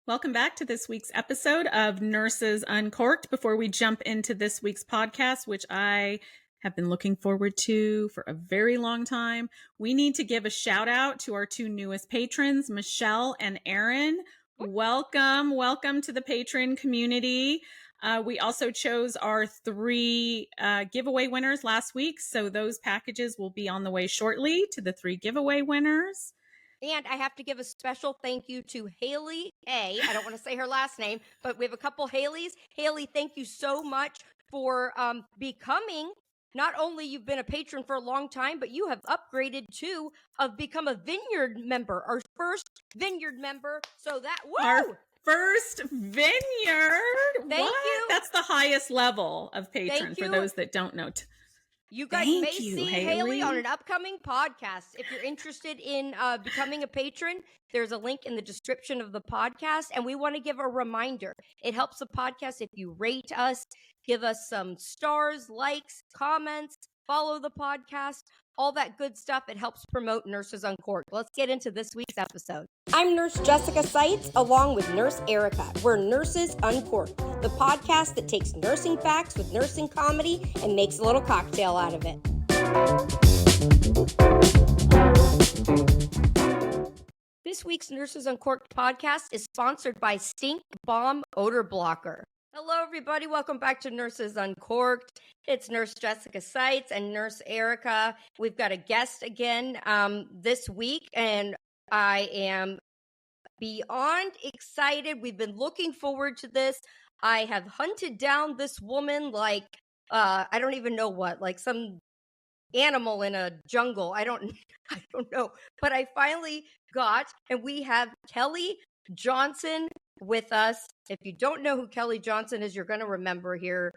Welcome back to this week's episode of Nurses Uncorked. Before we jump into this week's podcast, which I have been looking forward to for a very long time, we need to give a shout out to our two newest patrons, Michelle and Aaron. Welcome to the patron community. We also chose our three giveaway winners last week, so those packages will be on the way shortly to the three giveaway winners. And I have to give a special thank you to Haley A. I don't want to say her last name, but we have a couple Haleys. Haley, thank you so much for becoming, not only you've been a patron for a long time, but you have upgraded to become a Vineyard member, our first Vineyard member. So that, woo! Our first Vineyard. Thank you. That's the highest level of patron for those that don't know. You guys may see Haley on an upcoming podcast. If you're interested in becoming a patron, there's a link in the description of the podcast. And we want to give a reminder. It helps the podcast if you rate us, give us some stars, likes, comments, follow the podcast, all that good stuff. It helps promote Nurses Uncorked. Let's get into this week's episode. I'm Nurse Jessica Seitz, along with Nurse Erica. We're Nurses Uncorked, the podcast that takes nursing facts with nursing comedy and makes a little cocktail out of it. This week's Nurses Uncorked podcast is sponsored by Stink Bomb Odor Blocker. Hello, everybody. Welcome back to Nurses Uncorked. It's Nurse Jessica Seitz and Nurse Erica. We've got a guest again this week, and I am beyond excited. We've been looking forward to this. I have hunted down this woman like, I don't even know what, like some animal in a jungle. I don't know. But I finally got, and we have Kelley Johnson with us. If you don't know who Kelley Johnson is, you're going to remember here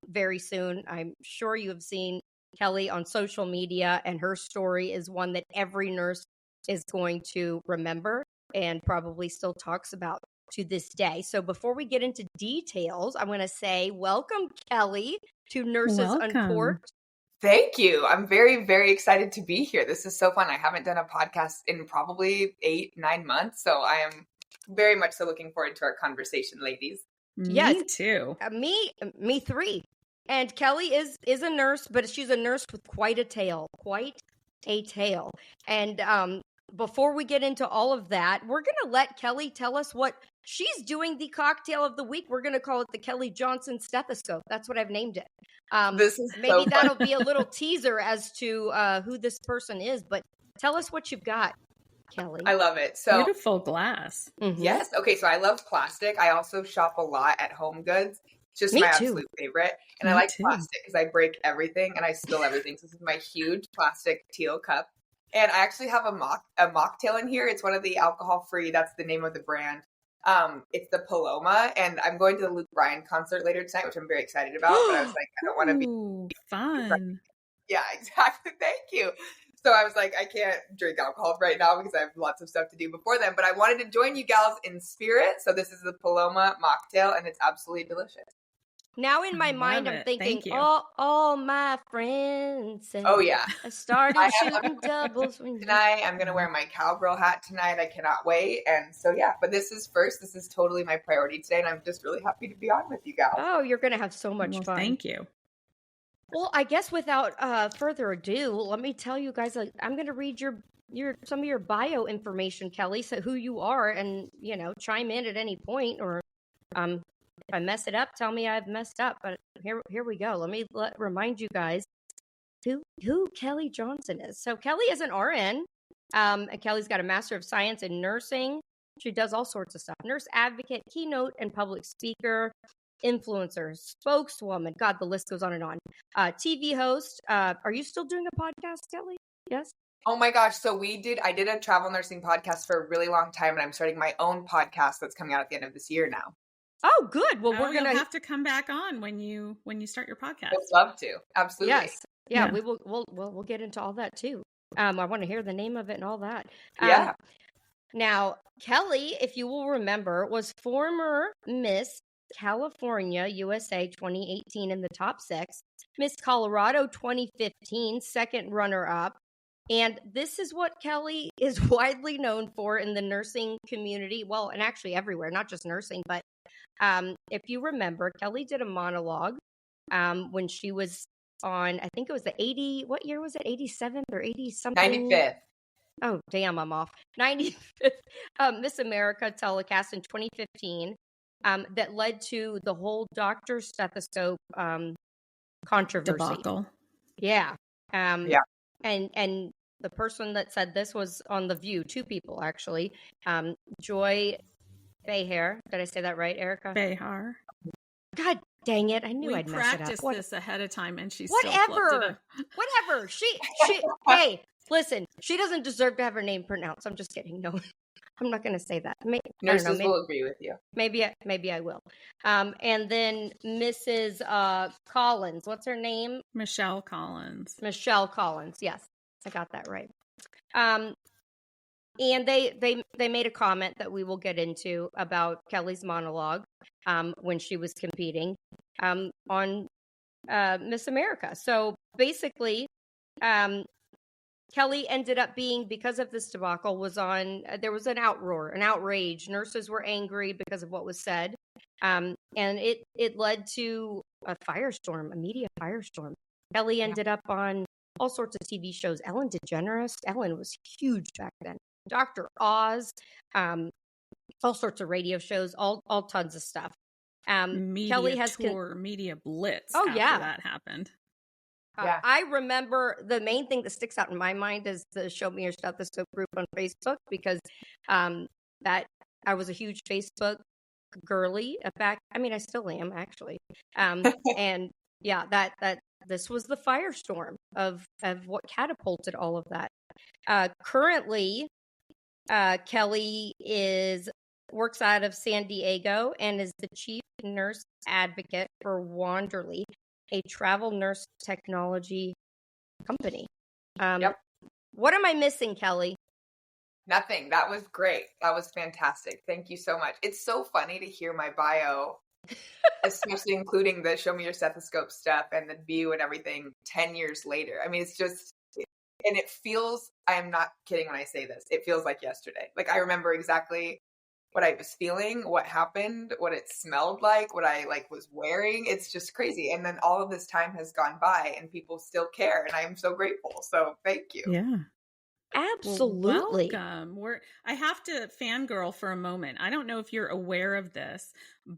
very soon. I'm sure you have seen Kelley on social media, and her story is one that every nurse is going to remember and probably still talks about to this day. So before we get into details, I'm going to say welcome, Kelley, to Nurses Uncorked. Thank you. I'm very, very excited to be here. This is so fun. I haven't done a podcast in probably 8-9 months, so I am very much so looking forward to our conversation, ladies. Me too. Me three. And Kelley is a nurse, but she's a nurse with quite a tale. And before we get into all of that, we're going to let Kelley tell us what she's doing the cocktail of the week. We're going to call it the Kelley Johnson Stethoscope. That's what I've named it. This is maybe that'll be a little teaser as to who this person is, but tell us what you've got, Kelley. I love it. So beautiful glass. Mm-hmm. Yes. Okay. So I love plastic. I also shop a lot at Home Goods. It's just my absolute favorite. And I like plastic because I break everything and I spill everything. So this is my huge plastic teal cup. And I actually have a mocktail in here. It's one of the alcohol-free. That's the name of the brand. It's the Paloma. And I'm going to the Luke Bryan concert later tonight, which I'm very excited about. But I was like, I don't want to be fun. Yeah, exactly. Thank you. So I was like, I can't drink alcohol right now because I have lots of stuff to do before then. But I wanted to join you gals in spirit. So this is the Paloma mocktail, and it's absolutely delicious. Now in my mind, I'm thinking, all my friends. Oh, yeah. I started shooting doubles. Tonight, I'm going to wear my cowgirl hat tonight. I cannot wait. And so, yeah, but this is first. This is totally my priority today. And I'm just really happy to be on with you gals. Oh, you're going to have so much fun. Thank you. Well, I guess without further ado, let me tell you guys, I'm going to read some of your bio information, Kelley, so who you are, and, chime in at any point, or if I mess it up, tell me I've messed up. But here we go. Let me remind you guys who Kelley Johnson is. So Kelley is an RN. And Kelley's got a Master of Science in Nursing. She does all sorts of stuff. Nurse advocate, keynote and public speaker, influencer, spokeswoman. God, the list goes on and on. TV host. Are you still doing a podcast, Kelley? Yes. Oh my gosh. So I did a travel nursing podcast for a really long time, and I'm starting my own podcast that's coming out at the end of this year now. Oh, good. Well, we're going to have to come back on when you start your podcast. I'd love to. Absolutely. Yes. Yeah. We'll get into all that too. I want to hear the name of it and all that. Yeah. Now, Kelley, if you will remember, was former Miss California, USA 2018 in the top 6, Miss Colorado 2015, second runner-up, And this is what Kelley is widely known for in the nursing community. Well, and actually everywhere, not just nursing. But if you remember, Kelley did a monologue when she was on, I think it was the 80, what year was it? 87th or 80 something? 95th. Oh, damn, I'm off. 95th Miss America telecast in 2015 that led to the whole Dr. Stethoscope controversy. Debacle. Yeah. Yeah. And the person that said this was on The View, two people actually. Joy Behar. Did I say that right, Erica? Behar. God dang it. I knew I'd mess it up. Practiced this ahead of time and she whatever. still flubbed it up. Whatever. She hey, listen, she doesn't deserve to have her name pronounced. I'm just kidding. No, I'm not going to say that. Nurses will agree with you. Maybe I will. And then Mrs. Collins. What's her name? Michelle Collins. Michelle Collins. Yes, I got that right. And they made a comment that we will get into about Kelley's monologue when she was competing on Miss America. So basically, Kelley ended up being, because of this debacle, there was an outroar, an outrage. Nurses were angry because of what was said. And it led to a firestorm, a media firestorm. Kelley ended up on all sorts of TV shows. Ellen DeGeneres. Ellen was huge back then. Dr. Oz, all sorts of radio shows, all tons of stuff. Media Kelley has tour, media blitz. Oh, after yeah, that happened. Yeah. I remember the main thing that sticks out in my mind is the Show Me Your Stethoscope group on Facebook, because that I was a huge Facebook girly back. I mean, I still am actually. And yeah, that this was the firestorm of what catapulted all of that. Currently, Kelley works out of San Diego and is the chief nurse advocate for Wanderly, a travel nurse technology company. Yep. What am I missing, Kelley? Nothing. That was great. That was fantastic. Thank you so much. It's so funny to hear my bio, especially including the Show Me Your Stethoscope stuff and the View and everything 10 years later. I mean, it's just, and it feels, I am not kidding when I say this, it feels like yesterday. Like, I remember exactly what I was feeling, what happened, what it smelled like, what I was wearing. It's just crazy. And then all of this time has gone by and people still care. And I am so grateful. So thank you. Yeah. Absolutely. Well, welcome. I have to fangirl for a moment. I don't know if you're aware of this,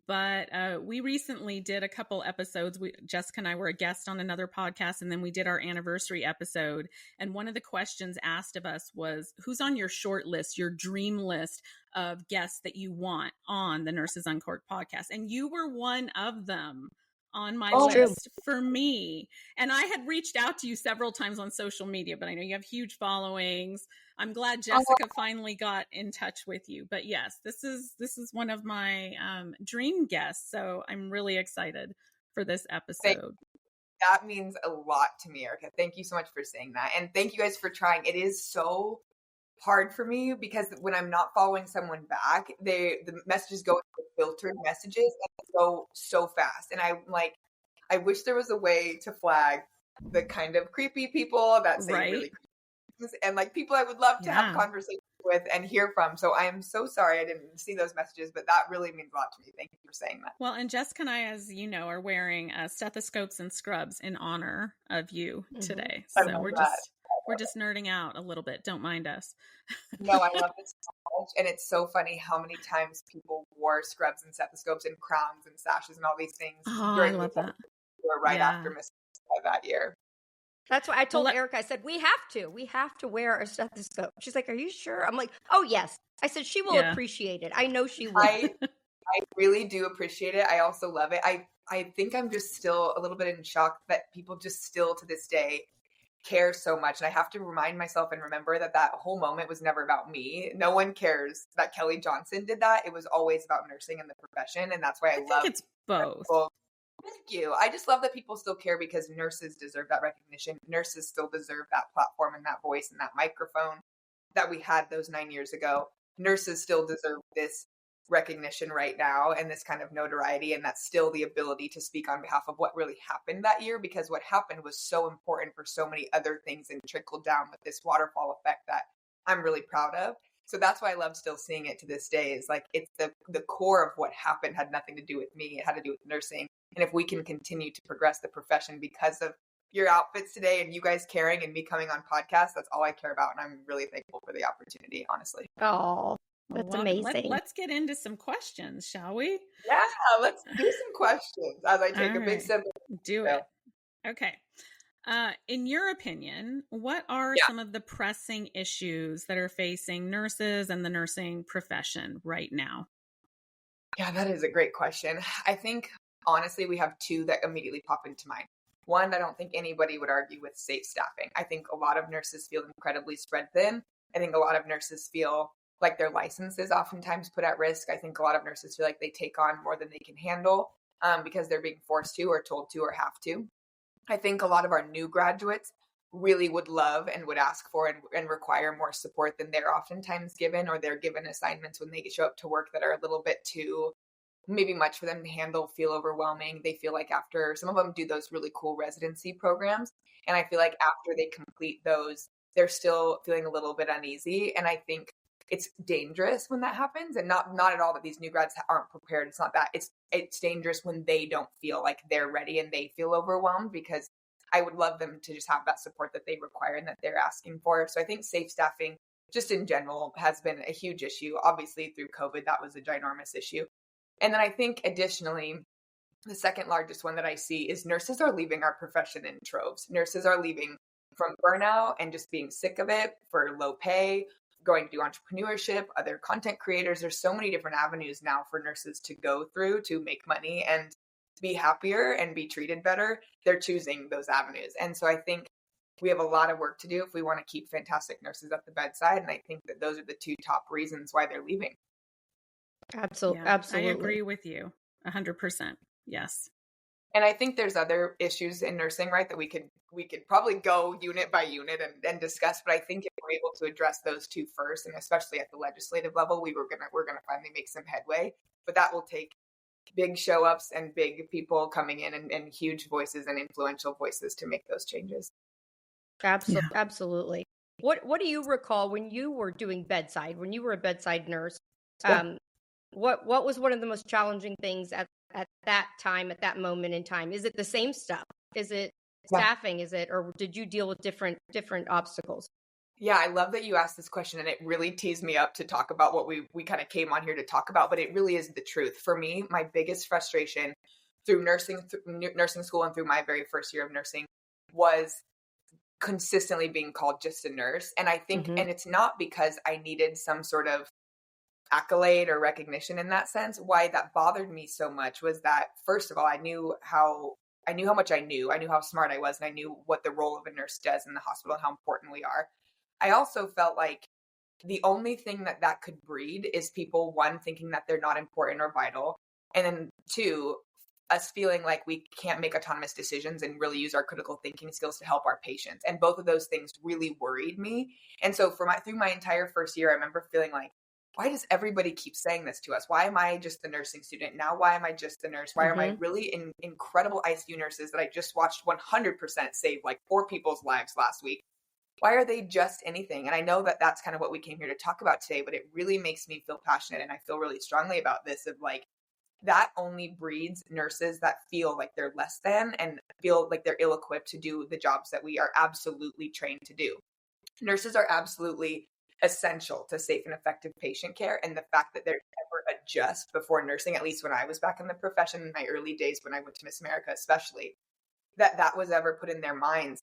but we recently did a couple episodes. Jessica and I were a guest on another podcast, and then we did our anniversary episode. And one of the questions asked of us was, who's on your short list, your dream list of guests that you want on the Nurses Uncorked podcast? And you were one of them on my list for me. And I had reached out to you several times on social media, but I know you have huge followings. I'm glad Jessica finally got in touch with you. But yes, this is one of my dream guests. So I'm really excited for this episode. That means a lot to me, Erica. Thank you so much for saying that. And thank you guys for trying. It is so hard for me because when I'm not following someone back, the messages go into filtered messages and go so fast. And I'm like, I wish there was a way to flag the kind of creepy people that say really creepy things and people I would love to have conversations with and hear from. So I am so sorry I didn't see those messages, but that really means a lot to me. Thank you for saying that. Well, and Jessica and I, as you know, are wearing stethoscopes and scrubs in honor of you today. So we're just nerding out a little bit. Don't mind us. No, I love this so much. And it's so funny how many times people wore scrubs and stethoscopes and crowns and sashes and all these things during I love that. After Miss America that year. That's why I told Erica, I said, we have to wear a stethoscope. She's like, are you sure? I'm like, oh, yes. I said, she will appreciate it. I know she will. I really do appreciate it. I also love it. I think I'm just still a little bit in shock that people just still to this day care so much. And I have to remind myself and remember that whole moment was never about me. No one cares that Kelley Johnson did that. It was always about nursing and the profession. And that's why I love it's both. Thank you. I just love that people still care because nurses deserve that recognition. Nurses still deserve that platform and that voice and that microphone that we had those 9 years ago. Nurses still deserve this recognition right now and this kind of notoriety, and that's still the ability to speak on behalf of what really happened that year, because what happened was so important for so many other things and trickled down with this waterfall effect that I'm really proud of. So that's why I love still seeing it to this day, is like it's the core of what happened had nothing to do with me. It had to do with nursing. And if we can continue to progress the profession because of your outfits today and you guys caring and me coming on podcasts, that's all I care about. And I'm really thankful for the opportunity, honestly. Oh, that's amazing. Let's get into some questions, shall we? Yeah, let's do some questions as I take a big sip. Do it. Okay. In your opinion, what are some of the pressing issues that are facing nurses and the nursing profession right now? Yeah, that is a great question. I think, honestly, we have two that immediately pop into mind. One, I don't think anybody would argue with safe staffing. I think a lot of nurses feel incredibly spread thin. I think a lot of nurses feel like their license is oftentimes put at risk. I think a lot of nurses feel like they take on more than they can handle because they're being forced to or told to or have to. I think a lot of our new graduates really would love and would ask for and require more support than they're oftentimes given, or they're given assignments when they show up to work that are a little bit too maybe much for them to handle, feel overwhelming. They feel like after some of them do those really cool residency programs, and I feel like after they complete those, they're still feeling a little bit uneasy. And I think it's dangerous when that happens, and not at all that these new grads aren't prepared. It's not that. It's dangerous when they don't feel like they're ready and they feel overwhelmed, because I would love them to just have that support that they require and that they're asking for. So I think safe staffing just in general has been a huge issue. Obviously through COVID, that was a ginormous issue. And then I think additionally, the second largest one that I see is nurses are leaving our profession in troves. Nurses are leaving from burnout and just being sick of it, for low pay, going to do entrepreneurship, other content creators. There's so many different avenues now for nurses to go through to make money and be happier and be treated better. They're choosing those avenues. And so I think we have a lot of work to do if we want to keep fantastic nurses at the bedside. And I think that those are the two top reasons why they're leaving. Absolutely. I agree with you 100%. Yes. And I think there's other issues in nursing, right, that we could probably go unit by unit and discuss. But I think if we're able to address those two first, and especially at the legislative level, we're gonna finally make some headway. But that will take big show ups and big people coming in and huge voices and influential voices to make those changes. Absolutely. What do you recall when you were doing bedside, when you were a bedside nurse? What was one of the most challenging things at that time, at that moment in time? Is it the same stuff? Is it staffing? Is it, or did you deal with different obstacles? Yeah, I love that you asked this question, and it really teased me up to talk about what we kind of came on here to talk about, but it really is the truth. For me, my biggest frustration through nursing school and through my very first year of nursing was consistently being called just a nurse. And I think, and it's not because I needed some sort of accolade or recognition in that sense. Why that bothered me so much was that, first of all, I knew how much I knew. I knew how smart I was, and I knew what the role of a nurse does in the hospital and how important we are. I also felt like the only thing that could breed is people, one, thinking that they're not important or vital, and then two, us feeling like we can't make autonomous decisions and really use our critical thinking skills to help our patients. And both of those things really worried me. And so through my entire first year, I remember feeling like, why does everybody keep saying this to us? Why am I just the nursing student? Now, why am I just the nurse? Why are my really incredible ICU nurses that I just watched 100% save like 4 people's lives last week? Why are they just anything? And I know that that's kind of what we came here to talk about today, but it really makes me feel passionate. And I feel really strongly about this, of like, that only breeds nurses that feel like they're less than and feel like they're ill-equipped to do the jobs that we are absolutely trained to do. Nurses are absolutely essential to safe and effective patient care. And the fact that they're never adjust before nursing, at least when I was back in the profession in my early days, when I went to Miss America, especially, that was ever put in their minds.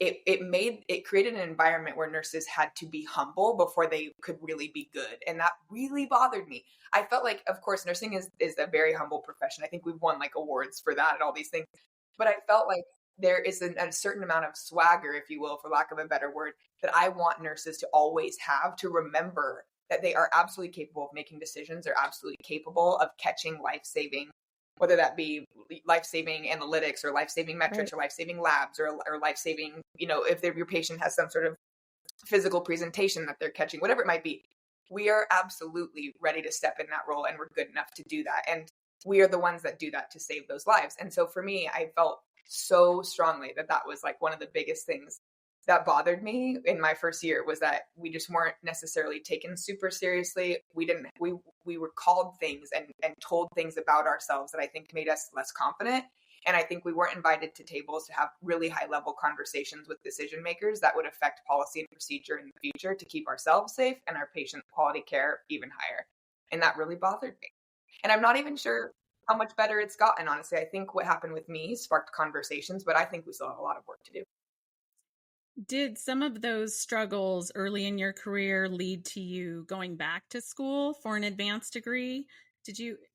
It created an environment where nurses had to be humble before they could really be good. And that really bothered me. I felt like, of course, nursing is a very humble profession. I think we've won like awards for that and all these things. But I felt like there is a certain amount of swagger, if you will, for lack of a better word, that I want nurses to always have, to remember that they are absolutely capable of making decisions. They're absolutely capable of catching life-saving, whether that be life-saving analytics or life-saving metrics, right, or life-saving labs or life-saving, if your patient has some sort of physical presentation that they're catching, whatever it might be. we are absolutely ready to step in that role, and we're good enough to do that. And we are the ones that do that to save those lives. And so for me, I felt so strongly that that was like one of the biggest things that bothered me in my first year, was that we just weren't necessarily taken super seriously. We were called things and told things about ourselves that I think made us less confident. And I think we weren't invited to tables to have really high level conversations with decision makers that would affect policy and procedure in the future to keep ourselves safe and our patient quality care even higher. And that really bothered me. And I'm not even sure how much better it's gotten, honestly. I think what happened with me sparked conversations, but I think we still have a lot of work to do. Did some of those struggles early in your career lead to you going back to school for an advanced degree?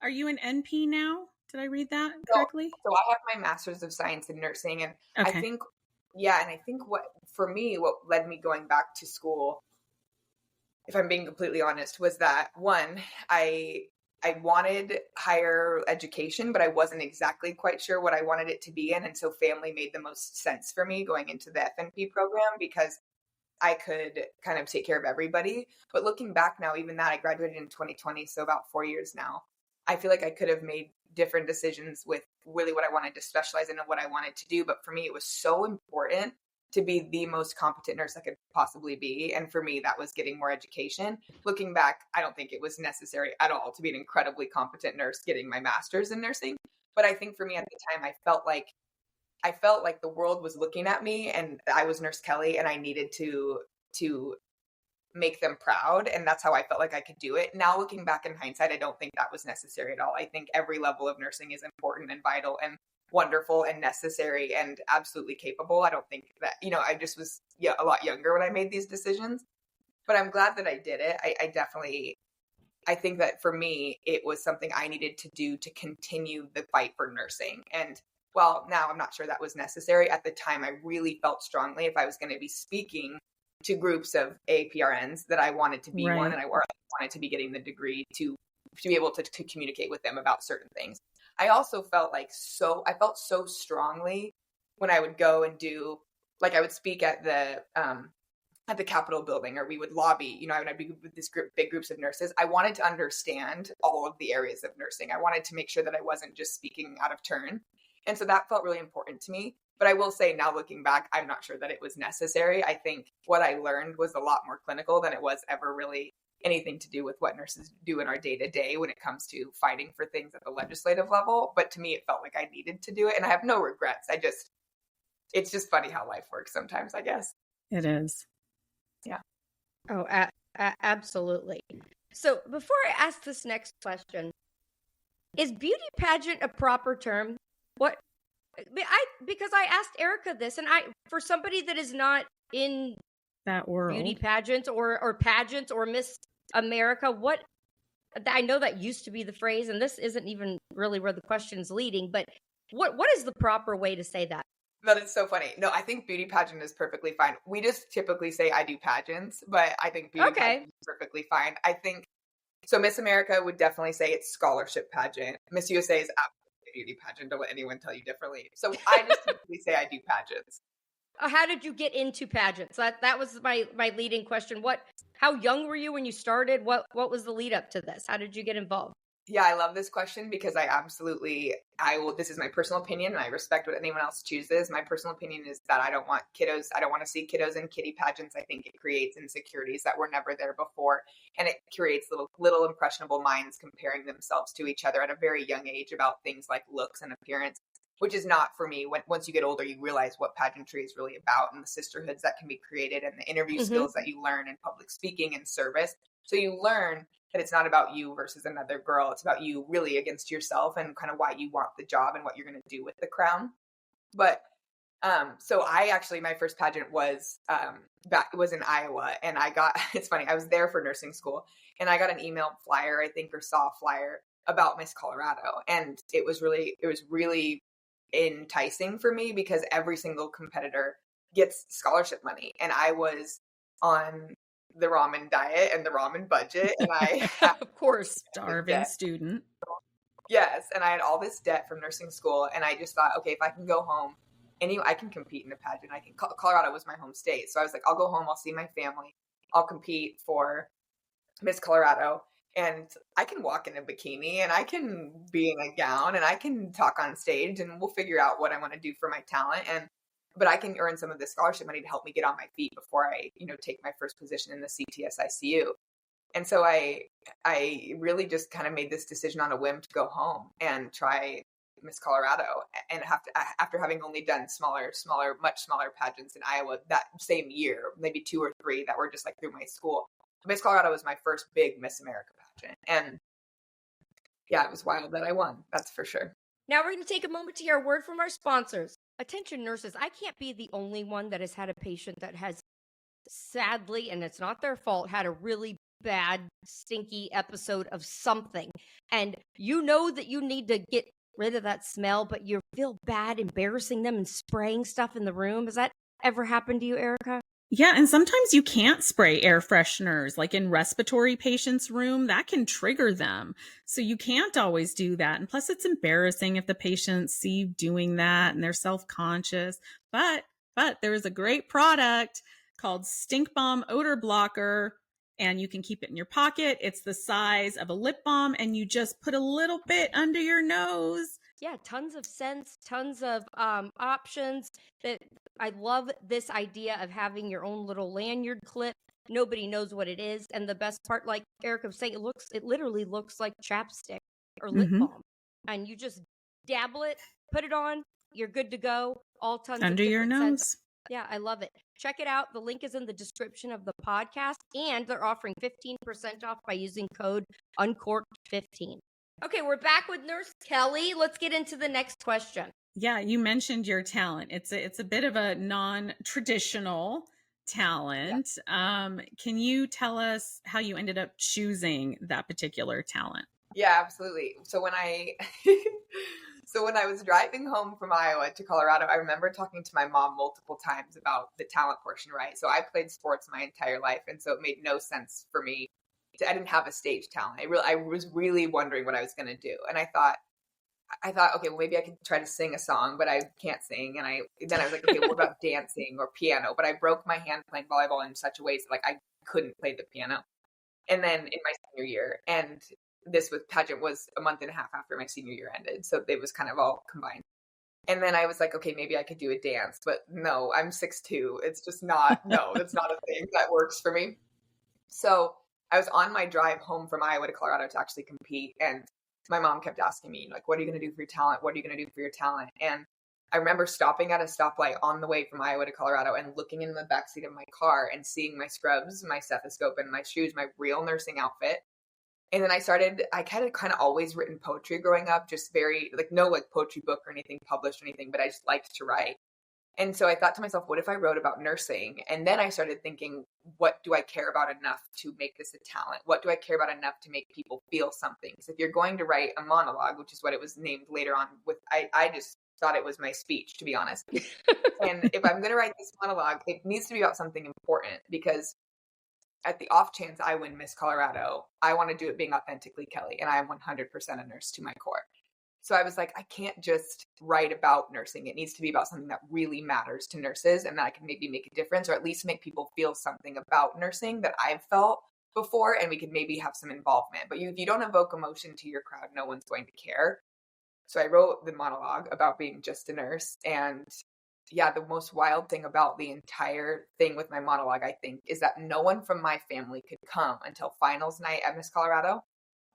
Are you an NP now? Did I read that correctly? So I have my master's of science in nursing, and okay. I think what led me going back to school, if I'm being completely honest, was that one, I wanted higher education, but I wasn't exactly quite sure what I wanted it to be in. And so family made the most sense for me going into the FNP program, because I could kind of take care of everybody. But looking back now, even that, I graduated in 2020, so about 4 years now. I feel like I could have made different decisions with really what I wanted to specialize in and what I wanted to do. But for me, it was so important to be the most competent nurse I could possibly be. And for me, that was getting more education. Looking back, I don't think it was necessary at all to be an incredibly competent nurse getting my master's in nursing. But I think for me at the time, I felt like the world was looking at me, and I was Nurse Kelley, and I needed to make them proud. And that's how I felt like I could do it. Now, looking back in hindsight, I don't think that was necessary at all. I think every level of nursing is important and vital and wonderful and necessary and absolutely capable. I don't think that, I just was a lot younger when I made these decisions, but I'm glad that I did it. I think that for me, it was something I needed to do to continue the fight for nursing. And well, now I'm not sure that was necessary. At the time, I really felt strongly if I was going to be speaking to groups of APRNs that I wanted to be one, and I wanted to be getting the degree to be able to communicate with them about certain things. I also felt so strongly when I would go and do, like, I would speak at the Capitol building, or we would lobby, I'd be with this big groups of nurses. I wanted to understand all of the areas of nursing. I wanted to make sure that I wasn't just speaking out of turn. And so that felt really important to me. But I will say now, looking back, I'm not sure that it was necessary. I think what I learned was a lot more clinical than it was ever really anything to do with what nurses do in our day-to-day when it comes to fighting for things at the legislative level. But to me, it felt like I needed to do it. And I have no regrets. It's just funny how life works sometimes, I guess. It is. Yeah. Oh, absolutely. So before I ask this next question, is beauty pageant a proper term? Because I asked Erica this, and for somebody that is not in that world, beauty pageants or pageants or Miss America, I know that used to be the phrase, and this isn't even really where the question's leading, but what is the proper way to say that? That is so funny. No, I think beauty pageant is perfectly fine. We just typically say I do pageants, but I think beauty pageant is perfectly fine. I think, so Miss America would definitely say it's scholarship pageant. Miss USA is absolutely beauty pageant. Don't let anyone tell you differently. So I just typically say I do pageants. How did you get into pageants? That was my leading question. How young were you when you started? What was the lead up to this? How did you get involved? Yeah, I love this question because this is my personal opinion, and I respect what anyone else chooses. My personal opinion is that I don't want to see kiddos in kiddie pageants. I think it creates insecurities that were never there before. And it creates little impressionable minds comparing themselves to each other at a very young age about things like looks and appearance, which is not for me. Once you get older, you realize what pageantry is really about, and the sisterhoods that can be created, and the interview skills that you learn in public speaking and service. So you learn that it's not about you versus another girl. It's about you really against yourself and kind of why you want the job and what you're going to do with the crown. But so my first pageant was in Iowa, and it's funny, I was there for nursing school, and I got an email flyer, I think, or saw a flyer about Miss Colorado. And it was really enticing for me because every single competitor gets scholarship money. And I was on the ramen diet and the ramen budget, and I of course, starving student. Yes, and I had all this debt from nursing school, and I just thought, okay, if I can go home, I can compete in a pageant. Colorado was my home state, so I was like, I'll go home, I'll see my family, I'll compete for Miss Colorado, and I can walk in a bikini and I can be in a gown and I can talk on stage, and we'll figure out what I want to do for my talent. But I can earn some of the scholarship money to help me get on my feet before I, take my first position in the CTSICU. And so I really just kind of made this decision on a whim to go home and try Miss Colorado, and after having only done much smaller pageants in Iowa that same year, maybe 2 or 3 that were just like through my school. Miss Colorado was my first big Miss America pageant. And yeah, it was wild that I won. That's for sure. Now we're going to take a moment to hear a word from our sponsors. Attention nurses, I can't be the only one that has had a patient that has sadly, and it's not their fault, had a really bad, stinky episode of something. And you know that you need to get rid of that smell, but you feel bad embarrassing them and spraying stuff in the room. Has that ever happened to you, Erica? Yeah, and sometimes you can't spray air fresheners, like in respiratory patients' room, that can trigger them. So you can't always do that. And plus, it's embarrassing if the patients see you doing that and they're self-conscious. But there is a great product called Stink Bomb Odor Blocker, and you can keep it in your pocket. It's the size of a lip balm, and you just put a little bit under your nose. Yeah, tons of scents, tons of options. That I love this idea of having your own little lanyard clip. Nobody knows what it is, and the best part, like Erica was saying, it literally looks like chapstick or lip balm, and you just dabble it, put it on, you're good to go. All tons under of your nose. Scents. Yeah, I love it. Check it out. The link is in the description of the podcast, and they're offering 15% off by using code Uncorked15. Okay, we're back with Nurse Kelley. Let's get into the next question. Yeah, you mentioned your talent. It's a bit of a non-traditional talent. Yeah. Can you tell us how you ended up choosing that particular talent? Yeah, absolutely. So when I was driving home from Iowa to Colorado, I remember talking to my mom multiple times about the talent portion, right? So I played sports my entire life, and so it made no sense for me. I didn't have a stage talent. I was really wondering what I was going to do. And I thought, okay, well, maybe I could try to sing a song, but I can't sing. And then I was like, okay, what about dancing or piano? But I broke my hand playing volleyball in such a way that I couldn't play the piano. And then in my senior year, and pageant was a month and a half after my senior year ended. So it was kind of all combined. And then I was like, okay, maybe I could do a dance, but no, I'm 6'2". It's just not, that's not a thing that works for me. So I was on my drive home from Iowa to Colorado to actually compete. And my mom kept asking me, like, what are you going to do for your talent? What are you going to do for your talent? And I remember stopping at a stoplight on the way from Iowa to Colorado and looking in the backseat of my car and seeing my scrubs, my stethoscope, and my shoes, my real nursing outfit. And then I kind of always written poetry growing up, just very, no poetry book or anything published or anything, but I just liked to write. And so I thought to myself, what if I wrote about nursing? And then I started thinking, what do I care about enough to make this a talent? What do I care about enough to make people feel something? Because if you're going to write a monologue, which is what it was named later on with, I just thought it was my speech, to be honest. And if I'm going to write this monologue, it needs to be about something important, because at the off chance I win Miss Colorado, I want to do it being authentically Kelley, and I am 100% a nurse to my core. So I was like, I can't just write about nursing. It needs to be about something that really matters to nurses, and that I can maybe make a difference, or at least make people feel something about nursing that I've felt before, and we could maybe have some involvement. But if you don't evoke emotion to your crowd, no one's going to care. So I wrote the monologue about being just a nurse. And yeah, the most wild thing about the entire thing with my monologue, I think, is that no one from my family could come until finals night at Miss Colorado.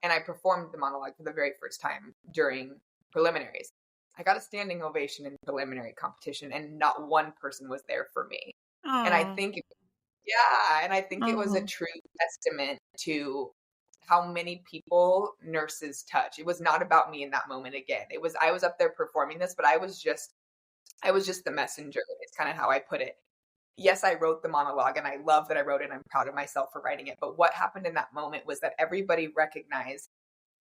And I performed the monologue for the very first time during preliminaries. I got a standing ovation in preliminary competition, and not one person was there for me. Aww. And I think, it was a true testament to how many people nurses touch. It was not about me in that moment. Again, I was up there performing this, but I was just the messenger. It's kind of how I put it. Yes, I wrote the monologue, and I love that I wrote it. I'm proud of myself for writing it. But what happened in that moment was that everybody recognized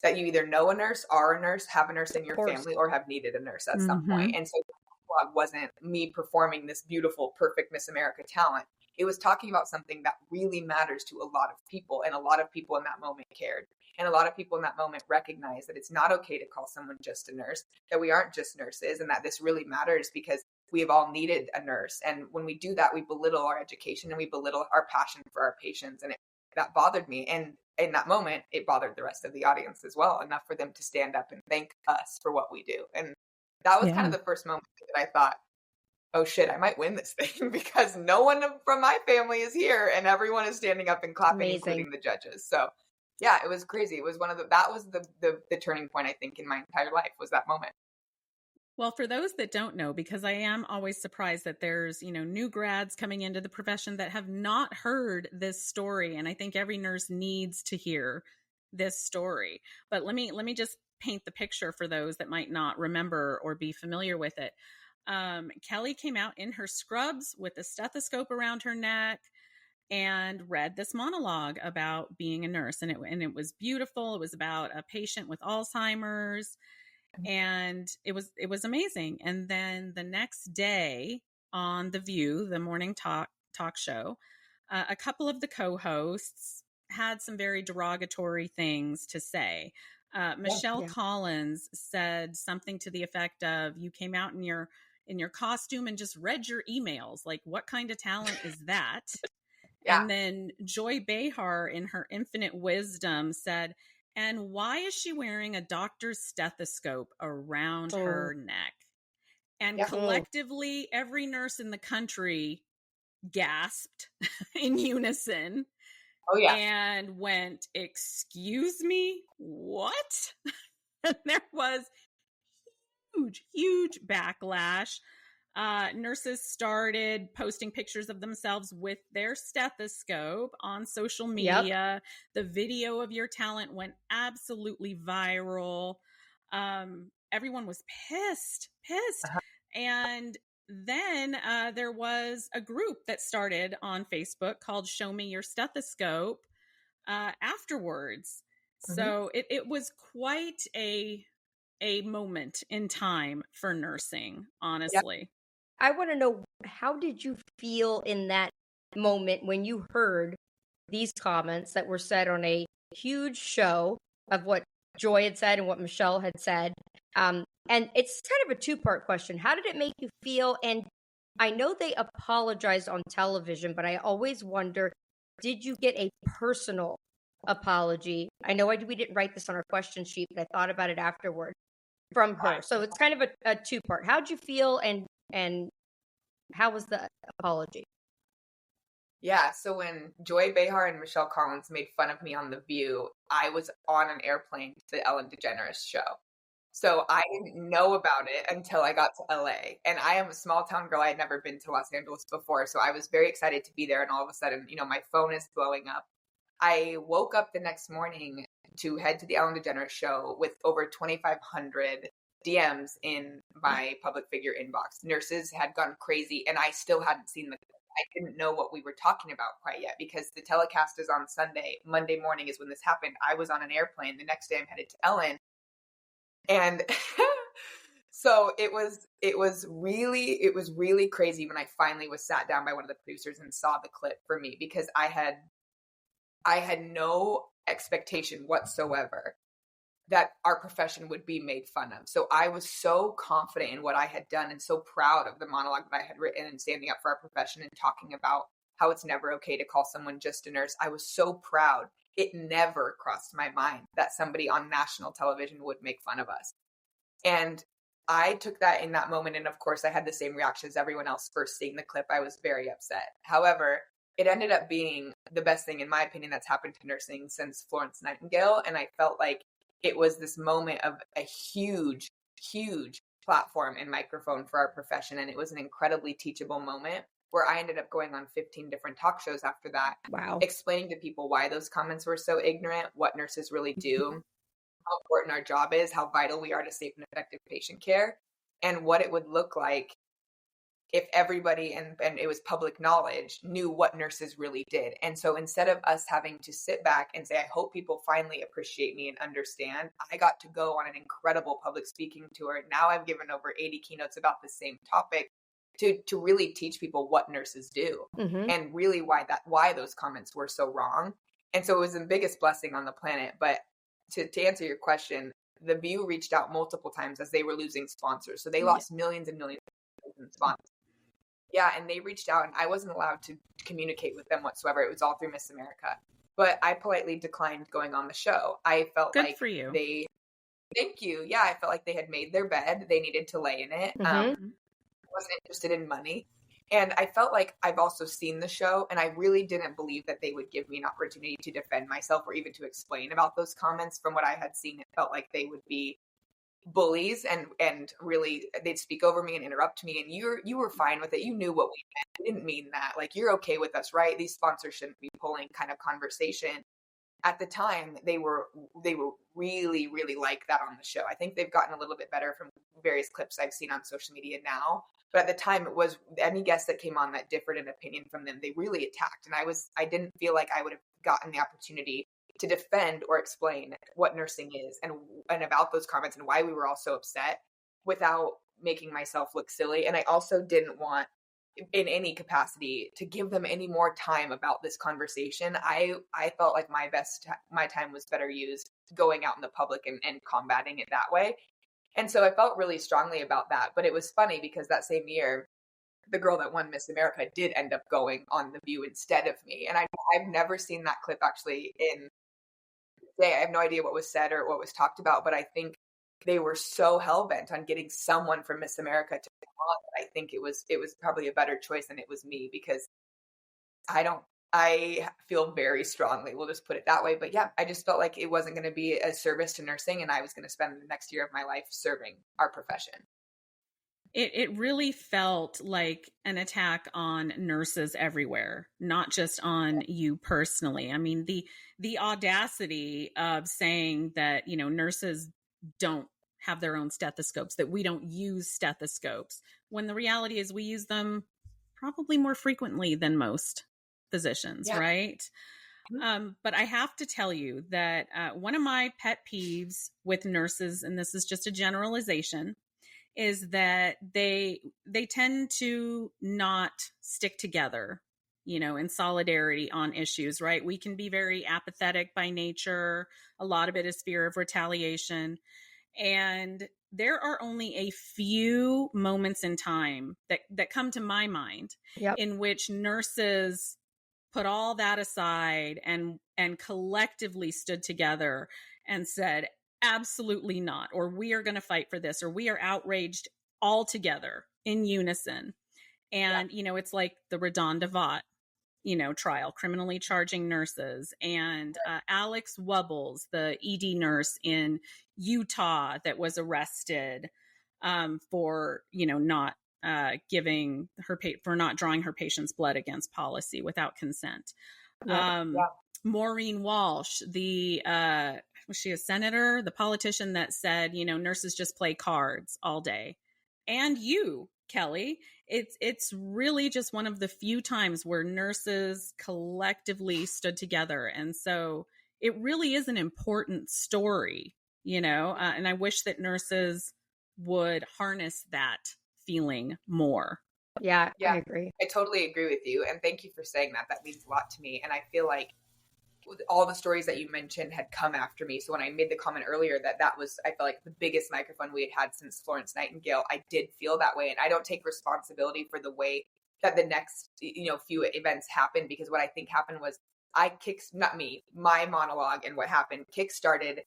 that you either know a nurse, are a nurse, have a nurse in your family, or have needed a nurse at some point. And so the monologue wasn't me performing this beautiful, perfect Miss America talent. It was talking about something that really matters to a lot of people, and a lot of people in that moment cared. And a lot of people in that moment recognized that it's not okay to call someone just a nurse, that we aren't just nurses, and that this really matters because we have all needed a nurse. And when we do that, we belittle our education and we belittle our passion for our patients. And that bothered me. And in that moment, it bothered the rest of the audience as well, enough for them to stand up and thank us for what we do. And that was kind of the first moment that I thought, oh shit, I might win this thing because no one from my family is here and everyone is standing up and clapping, including the judges. So yeah, it was crazy. It was that was the turning point, I think, in my entire life, was that moment. Well, for those that don't know, because I am always surprised that there's, new grads coming into the profession that have not heard this story. And I think every nurse needs to hear this story. But let me just paint the picture for those that might not remember or be familiar with it. Kelley came out in her scrubs with a stethoscope around her neck and read this monologue about being a nurse. And it was beautiful. It was about a patient with Alzheimer's. And it was amazing. And then the next day on The View, the morning talk show, a couple of the co-hosts had some very derogatory things to say. Michelle Collins said something to the effect of, you came out in your costume and just read your emails. Like, what kind of talent is that? Yeah. And then Joy Behar, in her infinite wisdom, said, and why is she wearing a doctor's stethoscope around her neck? And collectively, every nurse in the country gasped in unison. Oh, yeah. And went, excuse me, what? And there was huge backlash. Nurses started posting pictures of themselves with their stethoscope on social media. The video of your talent went absolutely viral. Everyone was pissed. Uh-huh. And then there was a group that started on Facebook called Show Me Your Stethoscope afterwards. Mm-hmm. So it was quite a moment in time for nursing, honestly. Yep. I want to know, how did you feel in that moment when you heard these comments that were said on a huge show of what Joy had said and what Michelle had said? And it's kind of a two-part question. How did it make you feel? And I know they apologized on television, but I always wonder, did you get a personal apology? I know we didn't write this on our question sheet, but I thought about it afterward from her. So it's kind of a two-part. How'd you feel, and how was the apology? Yeah, so when Joy Behar and Michelle Collins made fun of me on The View, I was on an airplane to the Ellen DeGeneres show. So I didn't know about it until I got to LA. And I am a small town girl. I had never been to Los Angeles before. So I was very excited to be there. And all of a sudden, my phone is blowing up. I woke up the next morning to head to the Ellen DeGeneres show with over 2,500 DMs in my public figure inbox. Nurses had gone crazy, and I still hadn't seen I didn't know what we were talking about quite yet, because the telecast is on Sunday. Monday morning is when this happened. I was on an airplane. The next day I'm headed to Ellen. And so it was really crazy when I finally was sat down by one of the producers and saw the clip for me, because I had no expectation whatsoever that our profession would be made fun of. So I was so confident in what I had done and so proud of the monologue that I had written and standing up for our profession and talking about how it's never okay to call someone just a nurse. I was so proud. It never crossed my mind that somebody on national television would make fun of us. And I took that in that moment. And of course, I had the same reaction as everyone else first seeing the clip. I was very upset. However, it ended up being the best thing, in my opinion, that's happened to nursing since Florence Nightingale. And I felt like it was this moment of a huge platform and microphone for our profession. And it was an incredibly teachable moment where I ended up going on 15 different talk shows after that. Wow. Explaining to people why those comments were so ignorant, what nurses really do, how important our job is, how vital we are to safe and effective patient care, and what it would look like if everybody, and it was public knowledge, knew what nurses really did. And so instead of us having to sit back and say, I hope people finally appreciate me and understand, I got to go on an incredible public speaking tour. Now I've given over 80 keynotes about the same topic to really teach people what nurses do, and really why those comments were so wrong. And so it was the biggest blessing on the planet. But to answer your question, The View reached out multiple times as they were losing sponsors. So they lost millions and millions of sponsors. Yeah, and they reached out, and I wasn't allowed to communicate with them whatsoever. It was all through Miss America. but I politely declined going on the show. I felt Good like for you. thank you. Yeah, I felt like they had made their bed. They needed to lay in it. Wasn't interested in money. And I felt like I've also seen the show, and I really didn't believe that they would give me an opportunity to defend myself or even to explain about those comments. From what I had seen, it felt like they would be bullies and really they'd speak over me and interrupt me, and you were fine with it. You knew what we meant. We didn't mean that. Like, you're okay with us, right? These sponsors shouldn't be pulling kind of conversation. At the time, they were really, really like that on the show. I think they've gotten a little bit better from various clips I've seen on social media now. But at the time, it was any guest that came on that differed in opinion from them, they really attacked. And I didn't feel like I would have gotten the opportunity to defend or explain what nursing is and about those comments and why we were all so upset without making myself look silly. And I also didn't want, in any capacity, to give them any more time about this conversation. I felt like my time was better used going out in the public and combating it that way. And so I felt really strongly about that. But it was funny because that same year, the girl that won Miss America did end up going on The View instead of me. And I've never seen that clip actually in today. I have no idea what was said or what was talked about, but I think they were so hell-bent on getting someone from Miss America to come on that I think it was probably a better choice than it was me, because I feel very strongly, we'll just put it that way. But yeah, I just felt like it wasn't going to be a service to nursing, and I was going to spend the next year of my life serving our profession. It really felt like an attack on nurses everywhere, not just on you personally. I mean, the audacity of saying that, nurses don't have their own stethoscopes, that we don't use stethoscopes, when the reality is we use them probably more frequently than most physicians, right? But I have to tell you that one of my pet peeves with nurses, and this is just a generalization, is that they tend to not stick together, in solidarity on issues, right? We can be very apathetic by nature. A lot of it is fear of retaliation. And there are only a few moments in time that come to my mind in which nurses put all that aside and collectively stood together and said, absolutely not, or we are going to fight for this, or we are outraged all together in unison. And, it's like the Redonda-Vaught, trial, criminally charging nurses, and Alex Wubbles, the ED nurse in Utah that was arrested for, not giving for not drawing her patient's blood against policy without consent. Maureen Walsh, was she a senator? The politician that said, nurses just play cards all day. And you, Kelley, it's really just one of the few times where nurses collectively stood together. And so it really is an important story, and I wish that nurses would harness that feeling more. Yeah, I agree. I totally agree with you. And thank you for saying that. That means a lot to me. And I feel like all the stories that you mentioned had come after me. So when I made the comment earlier that was, I felt like, the biggest microphone we had since Florence Nightingale, I did feel that way. And I don't take responsibility for the way that the next, few events happened, because what I think happened was my monologue and what happened kickstarted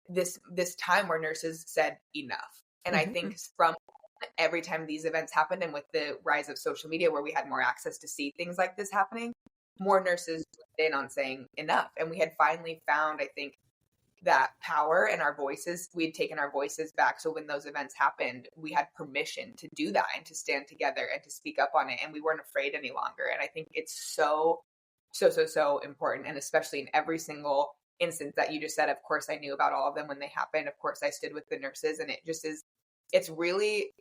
this time where nurses said enough. And I think from every time these events happened, and with the rise of social media where we had more access to see things like this happening, more nurses went in on saying enough. And we had finally found, I think, that power in our voices. We had taken our voices back. So when those events happened, we had permission to do that and to stand together and to speak up on it. And we weren't afraid any longer. And I think it's so important. And especially in every single instance that you just said, of course, I knew about all of them when they happened. Of course, I stood with the nurses, and it just is, it's really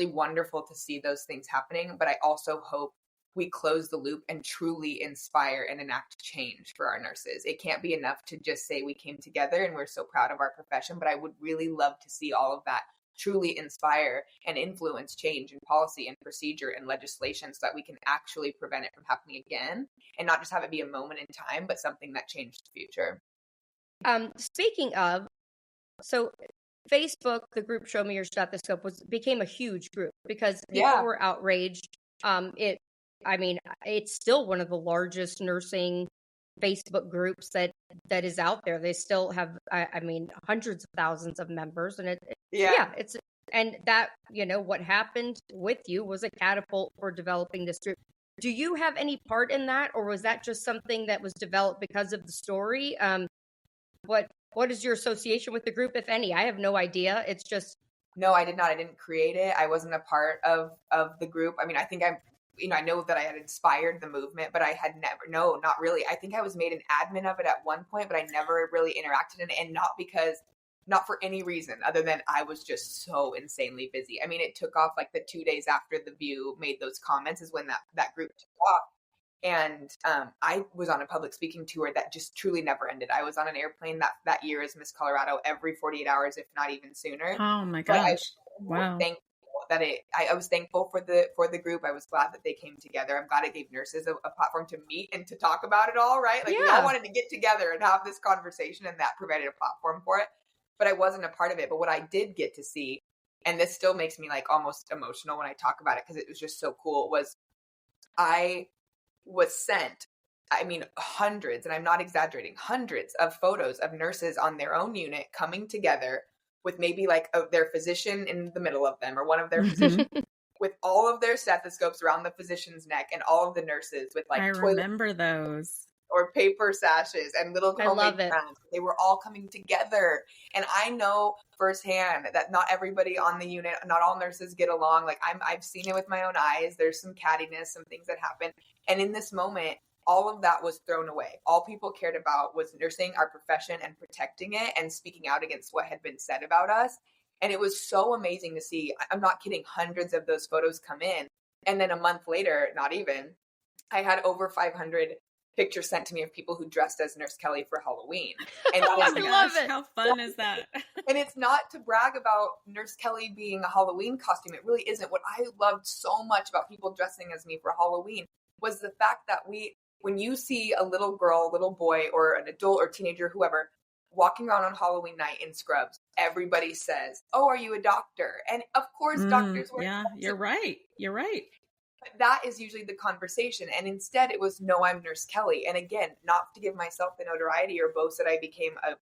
wonderful to see those things happening. But I also hope we close the loop and truly inspire and enact change for our nurses. It can't be enough to just say we came together and we're so proud of our profession, but I would really love to see all of that truly inspire and influence change in policy and procedure and legislation, so that we can actually prevent it from happening again, and not just have it be a moment in time, but something that changed the future. Speaking of, so Facebook, the group Show Me Your Stethoscope became a huge group because people were outraged. It's still one of the largest nursing Facebook groups that is out there. They still have, I mean, hundreds of thousands of members, and it's and that, what happened with you was a catapult for developing this group. Do you have any part in that, or was that just something that was developed because of the story? What is your association with the group, if any? I have no idea. It's just no, I did not. I didn't create it. I wasn't a part of the group. I mean, I think I know that I had inspired the movement, but I had no, not really. I think I was made an admin of it at one point, but I never really interacted in it, and not for any reason other than I was just so insanely busy. I mean, it took off like the 2 days after The View made those comments is when that group took off. And I was on a public speaking tour that just truly never ended. I was on an airplane that year as Miss Colorado every 48 hours, if not even sooner. Oh my gosh. Wow. I was thankful for the group. I was glad that they came together. I'm glad it gave nurses a platform to meet and to talk about it all, right? Like we all wanted to get together and have this conversation, and that provided a platform for it. But I wasn't a part of it. But what I did get to see, and this still makes me like almost emotional when I talk about it because it was just so cool, was I was sent, I mean, hundreds, and I'm not exaggerating, hundreds of photos of nurses on their own unit coming together with maybe like their physician in the middle of them or one of their physicians with all of their stethoscopes around the physician's neck and all of the nurses with like I remember those. Or paper sashes and little homemade crowns. They were all coming together. And I know firsthand that not everybody on the unit, not all nurses get along. Like I've seen it with my own eyes. There's some cattiness, some things that happen. And in this moment, all of that was thrown away. All people cared about was nursing, our profession, and protecting it and speaking out against what had been said about us. And it was so amazing to see. I'm not kidding. Hundreds of those photos come in. And then a month later, not even, I had over 500 pictures sent to me of people who dressed as Nurse Kelley for Halloween. And I love it. How fun is that? And it's not to brag about Nurse Kelley being a Halloween costume. It really isn't. What I loved so much about people dressing as me for Halloween was the fact that when you see a little girl, little boy, or an adult or teenager, whoever, walking around on Halloween night in scrubs, everybody says, "Oh, are you a doctor?" And of course, doctors wear scrubs. You're right. You're right. But that is usually the conversation. And instead it was, "No, I'm Nurse Kelley." And again, not to give myself the notoriety or boast that I became a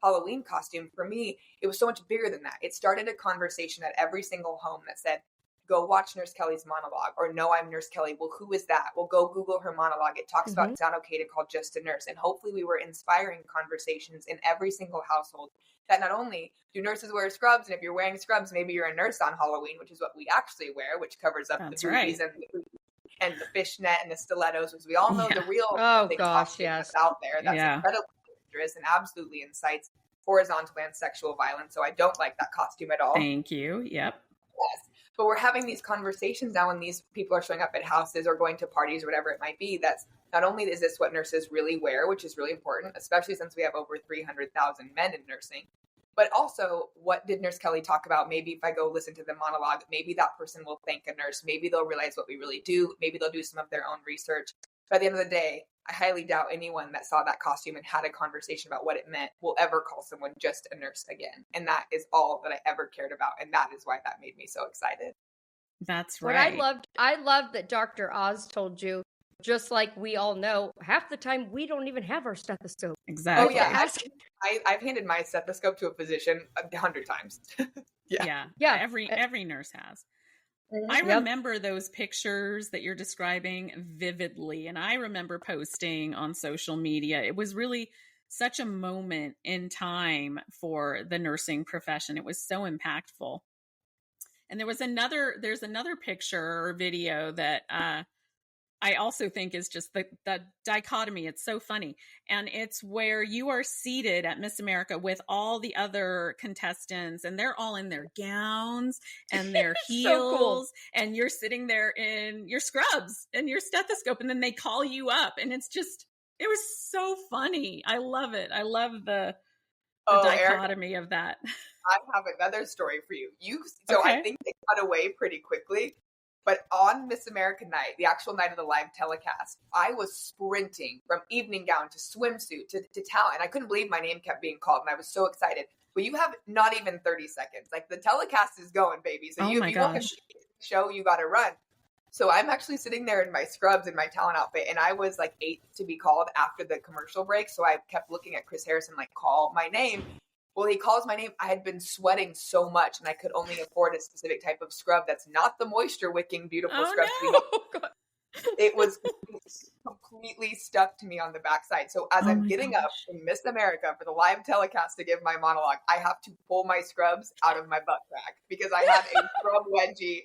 Halloween costume. For me, it was so much bigger than that. It started a conversation at every single home that said, "Go watch Nurse Kelley's monologue," or "No, I'm Nurse Kelley." Well, who is that? Well, go Google her monologue. It talks about It's Not Okay to Call Just a Nurse. And hopefully we were inspiring conversations in every single household that not only do nurses wear scrubs, and if you're wearing scrubs, maybe you're a nurse on Halloween, which is what we actually wear, which covers up the boobies and the fishnet and the stilettos, because we all know the real that's out there. That's incredibly dangerous and absolutely incites horizontal and sexual violence. So I don't like that costume at all. Thank you. Yep. Yes. But we're having these conversations now when these people are showing up at houses or going to parties or whatever it might be. That's not only is this what nurses really wear, which is really important, especially since we have over 300,000 men in nursing, but also what did Nurse Kelley talk about? Maybe if I go listen to the monologue, maybe that person will thank a nurse. Maybe they'll realize what we really do. Maybe they'll do some of their own research. By the end of the day, I highly doubt anyone that saw that costume and had a conversation about what it meant will ever call someone just a nurse again. And that is all that I ever cared about. And that is why that made me so excited. That's right. But I loved that Dr. Oz told you, just like we all know, half the time we don't even have our stethoscope. Exactly. Oh yeah. I've handed my stethoscope to a physician 100 times. Yeah. Every nurse has. I remember those pictures that you're describing vividly. And I remember posting on social media. It was really such a moment in time for the nursing profession. It was so impactful. And there's another picture or video that I also think is just the dichotomy. It's so funny. And it's where you are seated at Miss America with all the other contestants, and they're all in their gowns and their heels. So cool. And you're sitting there in your scrubs and your stethoscope, and then they call you up. And it was so funny. I love it. I love the dichotomy of that. I have another story for you. I think they cut away pretty quickly. But on Miss America night, the actual night of the live telecast, I was sprinting from evening gown to swimsuit to talent. And I couldn't believe my name kept being called. And I was so excited. But you have not even 30 seconds. Like the telecast is going, baby. So if you want to show, you got to run. So I'm actually sitting there in my scrubs in my talent outfit, and I was like 8 to be called after the commercial break. So I kept looking at Chris Harrison, like, call my name. Well, he calls my name. I had been sweating so much, and I could only afford a specific type of scrub that's not the moisture wicking beautiful scrubs we have. It was completely stuck to me on the backside. So as I'm getting up in Miss America for the live telecast to give my monologue, I have to pull my scrubs out of my butt crack because I had a scrub wedgie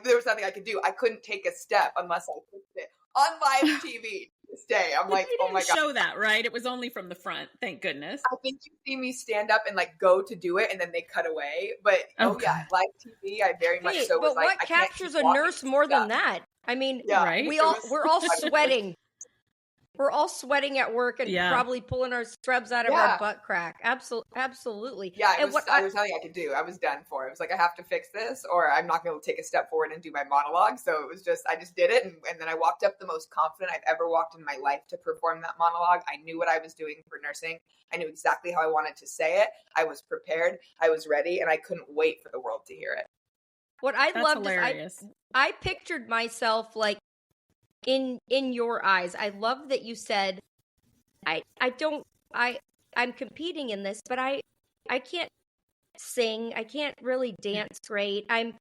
there was nothing I could do. I couldn't take a step unless I fixed it on live TV this day. I'm like, oh my God. Show that, right? It was only from the front. Thank goodness. I think you see me stand up and like go to do it and then they cut away. But yeah, live TV, I very much so was like, what captures a nurse more than that? I mean, right? We're all sweating. We're all sweating at work and probably pulling our scrubs out of our butt crack. Absolutely. Yeah, there was nothing I could do. I was done for. It was like, I have to fix this or I'm not going to take a step forward and do my monologue. So it was just, I just did it. And then I walked up the most confident I've ever walked in my life to perform that monologue. I knew what I was doing for nursing. I knew exactly how I wanted to say it. I was prepared. I was ready. And I couldn't wait for the world to hear it. What I loved is I pictured myself like, in your eyes. I love that you said, I'm competing in this, but I can't sing. I can't really dance great. I'm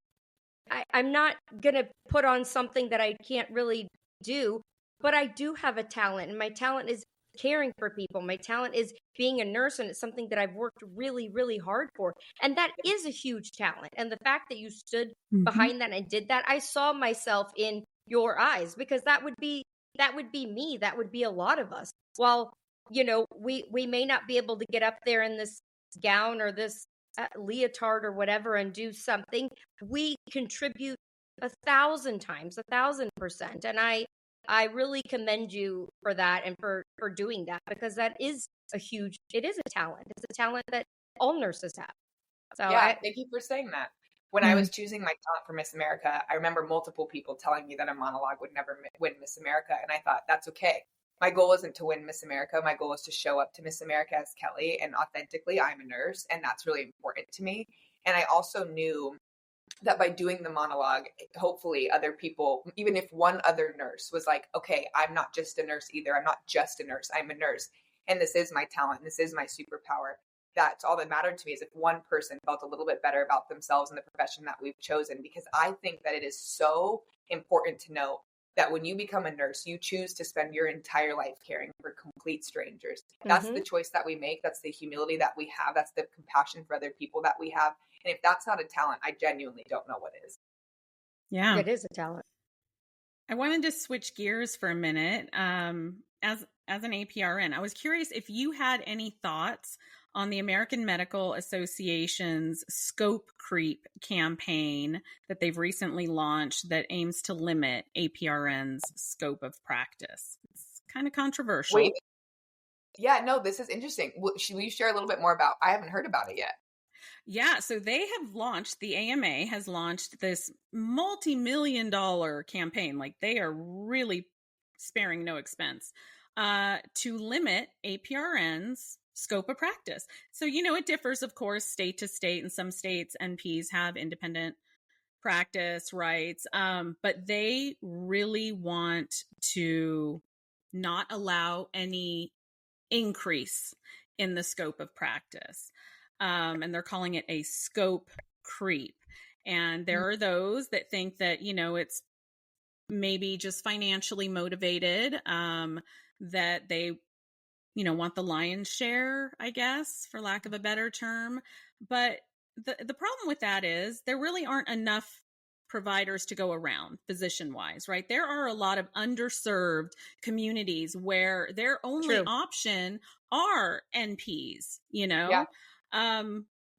not going to put on something that I can't really do, but I do have a talent, and my talent is caring for people. My talent is being a nurse, and it's something that I've worked really, really hard for. And that is a huge talent. And the fact that you stood behind that and did that, I saw myself in your eyes, because that would be me. That would be a lot of us. While, we may not be able to get up there in this gown or this leotard or whatever and do something, we contribute 1,000 times, 1,000%. And I really commend you for that and for doing that, because that is it is a talent. It's a talent that all nurses have. So thank you for saying that. When I was choosing my talent for Miss America, I remember multiple people telling me that a monologue would never win Miss America. And I thought, that's okay. My goal isn't to win Miss America. My goal is to show up to Miss America as Kelley, and authentically, I'm a nurse, and that's really important to me. And I also knew that by doing the monologue, hopefully other people, even if one other nurse was like, okay, I'm not just a nurse either. I'm not just a nurse. I'm a nurse. And this is my talent. This is my superpower. That's all that mattered to me, is if one person felt a little bit better about themselves and the profession that we've chosen. Because I think that it is so important to know that when you become a nurse, you choose to spend your entire life caring for complete strangers. That's the choice that we make. That's the humility that we have. That's the compassion for other people that we have. And if that's not a talent, I genuinely don't know what is. Yeah. It is a talent. I wanted to switch gears for a minute. As an APRN, I was curious if you had any thoughts on the American Medical Association's Scope Creep campaign that they've recently launched that aims to limit APRN's scope of practice. It's kind of controversial. Wait. Yeah, no, this is interesting. Will you share a little bit more about? I haven't heard about it yet. Yeah, so the AMA has launched this multi-million-dollar campaign. Like, they are really sparing no expense to limit APRN's scope of practice. So, it differs, of course, state to state. In some states, NPs have independent practice rights, but they really want to not allow any increase in the scope of practice. And they're calling it a scope creep. And there are those that think that, it's maybe just financially motivated, that they, want the lion's share, I guess, for lack of a better term. But the problem with that is there really aren't enough providers to go around physician-wise, right? There are a lot of underserved communities where their only option are NPs, Yeah.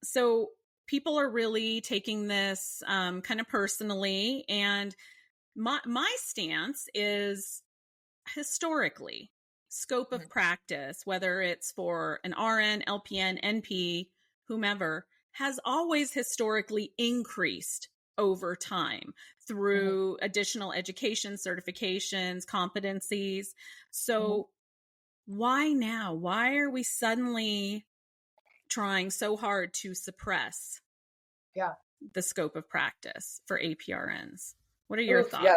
So people are really taking this kind of personally. And my stance is, historically, scope of practice, whether it's for an RN, LPN, NP, whomever, has always historically increased over time through additional education, certifications, competencies. So why now? Why are we suddenly trying so hard to suppress the scope of practice for APRNs? What are your Oof, thoughts? yeah,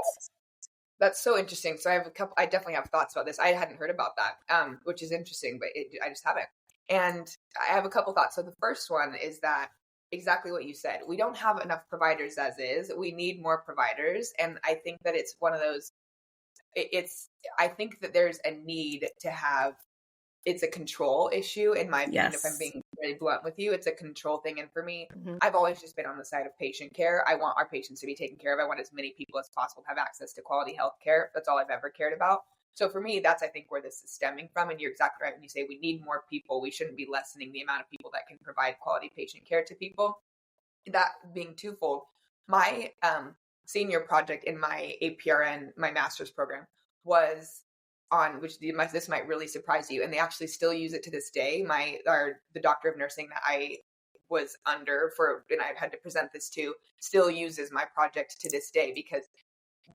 that's so interesting. So I definitely have thoughts about this. I hadn't heard about that, which is interesting, but I just haven't. And I have a couple thoughts. So the first one is that exactly what you said. We don't have enough providers as is. We need more providers. And I think that it's one of those, I think that there's a need to have, it's a control issue, in my opinion. If I'm being really blunt with you, it's a control thing. And for me, I've always just been on the side of patient care. I want our patients to be taken care of. I want as many people as possible to have access to quality health care. That's all I've ever cared about. So for me, that's, I think, where this is stemming from. And you're exactly right when you say we need more people. We shouldn't be lessening the amount of people that can provide quality patient care to people. That being twofold, my senior project in my APRN, my master's program, was on, which this might really surprise you, and they actually still use it to this day. The doctor of nursing that I was under and I've had to present this to, still uses my project to this day, because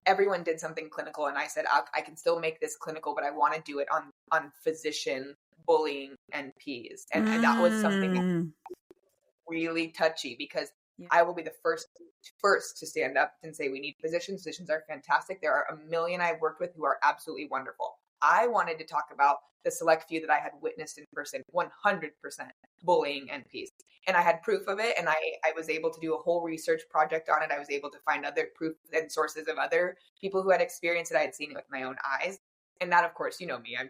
everyone did something clinical, and I said, I can still make this clinical, but I want to do it on physician bullying NPs. And that was something that was really touchy, because I will be the first to stand up and say we need physicians. Physicians are fantastic. There are a million I've worked with who are absolutely wonderful. I wanted to talk about the select few that I had witnessed in person, 100% bullying NPs. And I had proof of it. And I was able to do a whole research project on it. I was able to find other proof and sources of other people who had experienced it. I had seen it with my own eyes. And that, of course, you know me, I'm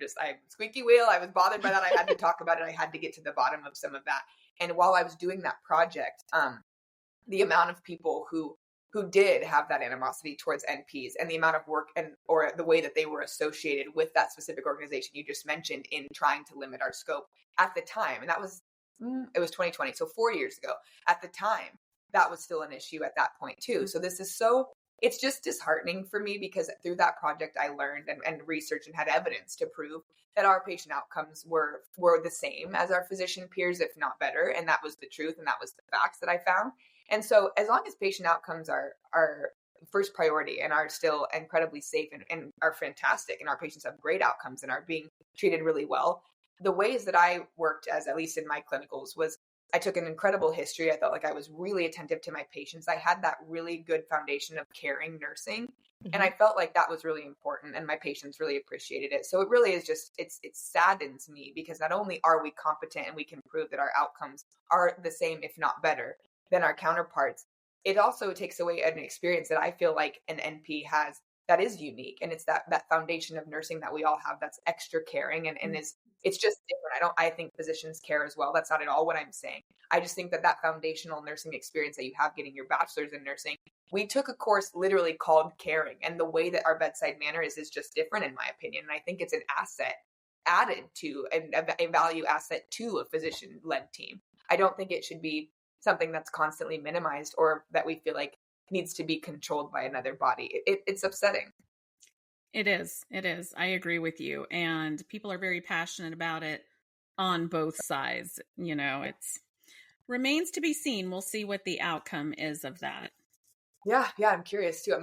squeaky wheel. I was bothered by that. I had to talk about it. I had to get to the bottom of some of that. And while I was doing that project, the amount of people who did have that animosity towards NPs, and the amount of work or the way that they were associated with that specific organization you just mentioned in trying to limit our scope at the time. And it was 2020. So 4 years ago at the time, that was still an issue at that point too. So it's just disheartening for me, because through that project, I learned and researched and had evidence to prove that our patient outcomes were the same as our physician peers, if not better. And that was the truth. And that was the facts that I found. And so as long as patient outcomes are first priority and are still incredibly safe and are fantastic, and our patients have great outcomes and are being treated really well, the ways that I worked, as at least in my clinicals, was I took an incredible history. I felt like I was really attentive to my patients. I had that really good foundation of caring nursing. And I felt like that was really important, and my patients really appreciated it. So it really is just, it saddens me, because not only are we competent and we can prove that our outcomes are the same, if not better, than our counterparts, it also takes away an experience that I feel like an NP has that is unique. And it's that foundation of nursing that we all have that's extra caring and it's just different. I think physicians care as well. That's not at all what I'm saying. I just think that foundational nursing experience that you have getting your bachelor's in nursing, we took a course literally called caring, and the way that our bedside manner is just different, in my opinion. And I think it's an asset added to a value asset to a physician-led team. I don't think it should be something that's constantly minimized or that we feel like needs to be controlled by another body. It's upsetting. It is. I agree with you. And people are very passionate about it on both sides. You know, it's remains to be seen. We'll see what the outcome is of that. Yeah, I'm curious too.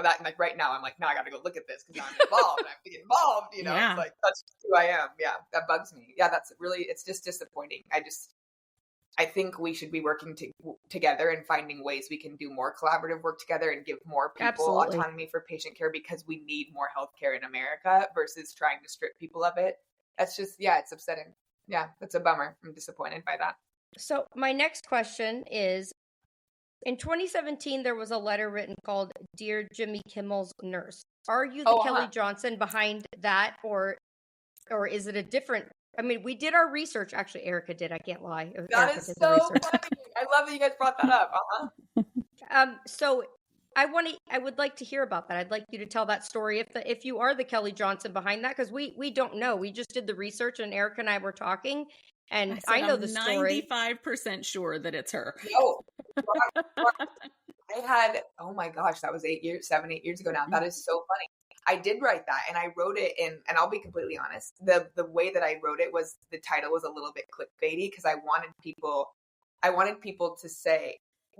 Like right now, I'm like, now I got to go look at this because I'm involved. I have to get involved. You know, Yeah. It's like that's who I am. Yeah, that bugs me. Yeah, it's just disappointing. I think we should be working together and finding ways we can do more collaborative work together and give more people autonomy for patient care, because we need more healthcare in America versus trying to strip people of it. That's just, it's upsetting. Yeah, that's a bummer. I'm disappointed by that. So my next question is, in 2017, there was a letter written called Dear Jimmy Kimmel's Nurse. Are you the Kelley Johnson behind that, or is it a different... I mean, we did our research. Actually, Erica did. I can't lie. That Erica is so funny. I love that you guys brought that up. So I would like to hear about that. I'd like you to tell that story if you are the Kelley Johnson behind that, because we don't know. We just did the research, and Erica and I were talking, and I know the story. 95% sure that it's her. No. I had, oh my gosh, that was 7, 8 years ago now. That is so funny. I did write that, and I wrote it in, and I'll be completely honest, the way that I wrote it was, the title was a little bit clickbaity, because I wanted people to say,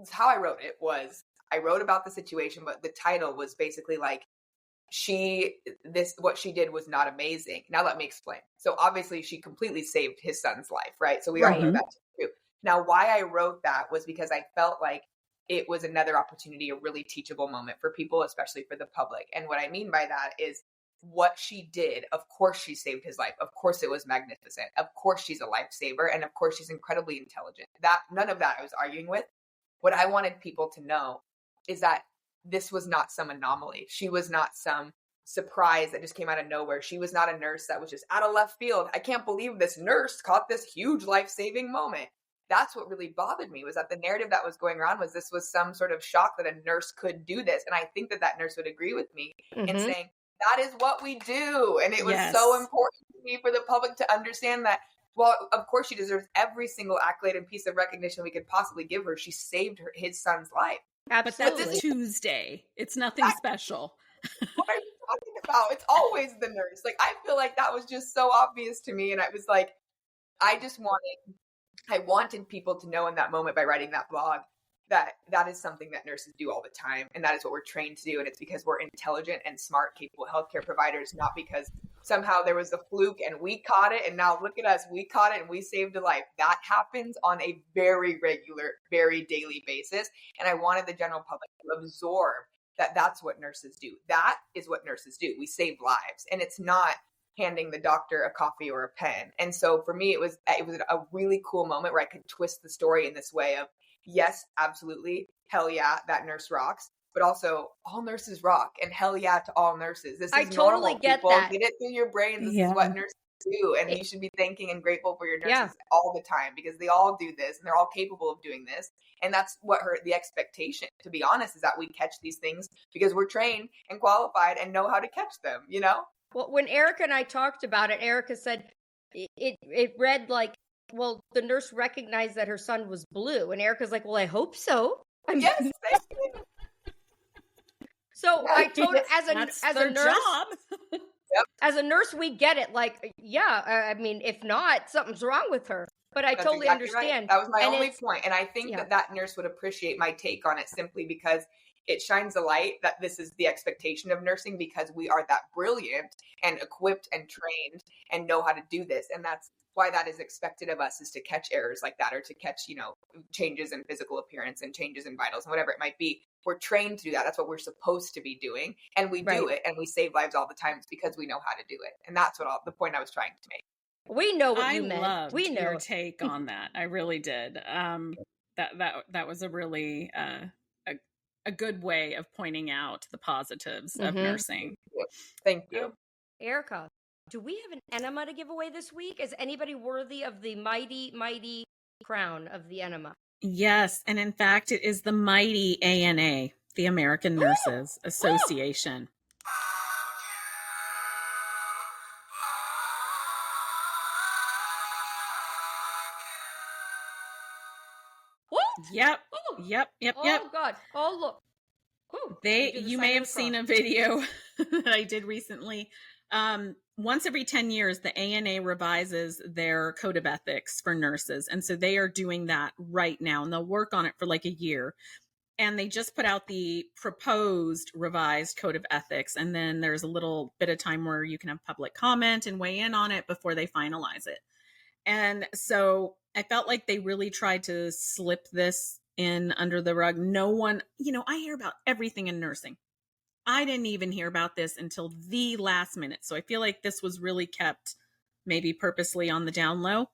how I wrote it was, I wrote about the situation, but the title was basically like, what she did was not amazing. Now let me explain. So obviously she completely saved his son's life, right? So we all know that's true. Now, why I wrote that was because I felt like it was another opportunity, a really teachable moment for people, especially for the public. And what I mean by that is what she did. Of course, she saved his life. Of course, it was magnificent. Of course, she's a lifesaver. And of course, she's incredibly intelligent. None of that I was arguing with. What I wanted people to know is that this was not some anomaly. She was not some surprise that just came out of nowhere. She was not a nurse that was just out of left field. I can't believe this nurse caught this huge life-saving moment. That's what really bothered me, was that the narrative that was going around was this was some sort of shock that a nurse could do this. And I think that nurse would agree with me in saying, that is what we do. And it was so important to me for the public to understand that, well, of course she deserves every single accolade and piece of recognition we could possibly give her. She saved his son's life. Absolutely. But that's Tuesday. It's nothing special. What are you talking about? It's always the nurse. Like, I feel like that was just so obvious to me. And I was like, I wanted people to know in that moment by writing that blog that is something that nurses do all the time. And that is what we're trained to do. And it's because we're intelligent and smart, capable healthcare providers, not because somehow there was a fluke and we caught it. And now look at us, we caught it and we saved a life. That happens on a very regular, very daily basis. And I wanted the general public to absorb that that's what nurses do. That is what nurses do. We save lives. And it's not handing the doctor a coffee or a pen. And so for me, it was a really cool moment where I could twist the story in this way of, yes, absolutely, hell yeah, that nurse rocks, but also all nurses rock, and hell yeah to all nurses. This is I totally normal, get people. that. Get it through your brain. This is what nurses do, and you should be thanking and grateful for your nurses all the time, because they all do this, and they're all capable of doing this. And that's what the expectation, to be honest, is that we catch these things because we're trained and qualified and know how to catch them, you know? Well, when Erica and I talked about it, Erica said it read like, well, the nurse recognized that her son was blue. And Erica's like, well, I hope so. Yes, thank you. So I told as a nurse, job. As a nurse, we get it. Like, yeah, I mean, if not, something's wrong with her. But I totally understand. Right. That was my only point. And I think that nurse would appreciate my take on it, simply because it shines a light that this is the expectation of nursing, because we are that brilliant and equipped and trained and know how to do this. And that's why that is expected of us, is to catch errors like that, or to catch, changes in physical appearance and changes in vitals and whatever it might be. We're trained to do that. That's what we're supposed to be doing. And we do it, and we save lives all the time because we know how to do it. And that's the point I was trying to make. We know what you meant. Loved we know your take on that. I really did. That was a really a good way of pointing out the positives of nursing. Thank you. Erica, do we have an enema to give away this week? Is anybody worthy of the mighty, mighty crown of the enema? Yes. And in fact, it is the mighty ANA, the American Nurses Association. What? Yep. Oh. Yep. Oh, God. Oh, look. You may have seen a video that I did recently. Once every 10 years, the ANA revises their code of ethics for nurses. And so they are doing that right now, and they'll work on it for like a year. And they just put out the proposed revised code of ethics. And then there's a little bit of time where you can have public comment and weigh in on it before they finalize it. And so I felt like they really tried to slip this in under the rug. No one, I hear about everything in nursing. I didn't even hear about this until the last minute. So I feel like this was really kept maybe purposely on the down low.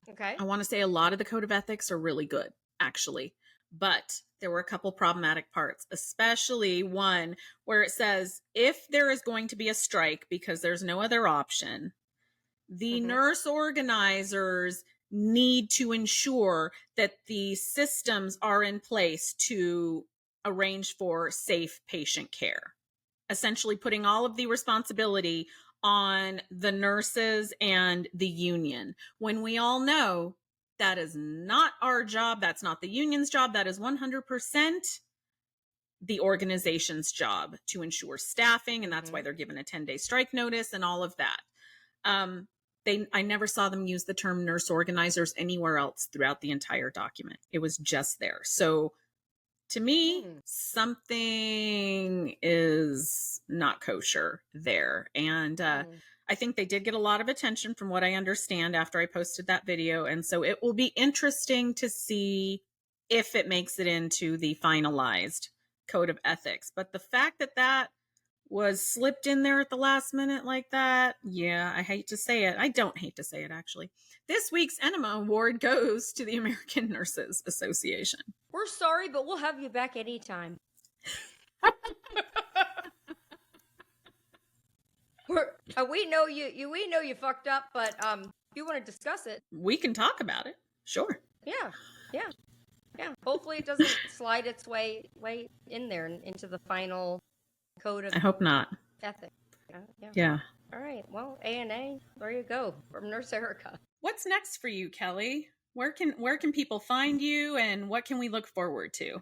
Okay. I want to say a lot of the code of ethics are really good, actually. But there were a couple problematic parts, especially one where it says, if there is going to be a strike because there's no other option, the nurse organizers need to ensure that the systems are in place to arrange for safe patient care, essentially putting all of the responsibility on the nurses and the union, when we all know that is not our job. That's not the union's job. That is 100% the organization's job to ensure staffing. And that's why they're given a 10-day strike notice and all of that. I never saw them use the term nurse organizers anywhere else throughout the entire document. It was just there. So to me, something is not kosher there. And I think they did get a lot of attention from what I understand after I posted that video. And so it will be interesting to see if it makes it into the finalized code of ethics. But the fact that that was slipped in there at the last minute like that, yeah, I hate to say it. I don't hate to say it, actually. This week's Enema Award goes to the American Nurses Association. We're sorry, but we'll have you back anytime. We know you fucked up, but if you want to discuss it, we can talk about it. Sure. Yeah. Hopefully, it doesn't slide its way in there into the final code of. I hope not. Ethics. Yeah. All right. Well, ANA, there you go from Nurse Erica. What's next for you, Kelley? Where can people find you, and what can we look forward to?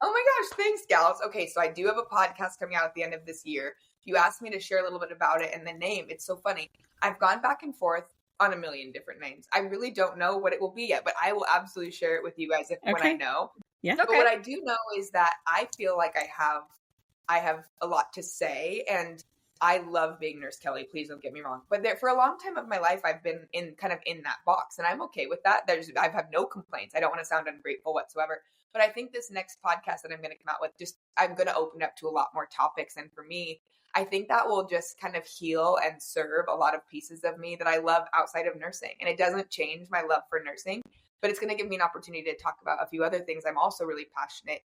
Oh my gosh, thanks, gals. Okay, so I do have a podcast coming out at the end of this year. You asked me to share a little bit about it, and the name, it's so funny. I've gone back and forth on a million different names. I really don't know what it will be yet, but I will absolutely share it with you guys when I know. Yeah. But what I do know is that I feel like I have a lot to say, and I love being Nurse Kelley. Please don't get me wrong. But for a long time of my life, I've been in that box, and I'm okay with that. I've had no complaints. I don't want to sound ungrateful whatsoever. But I think this next podcast that I'm going to come out with, I'm going to open up to a lot more topics. And for me, I think that will just kind of heal and serve a lot of pieces of me that I love outside of nursing. And it doesn't change my love for nursing, but it's going to give me an opportunity to talk about a few other things I'm also really passionate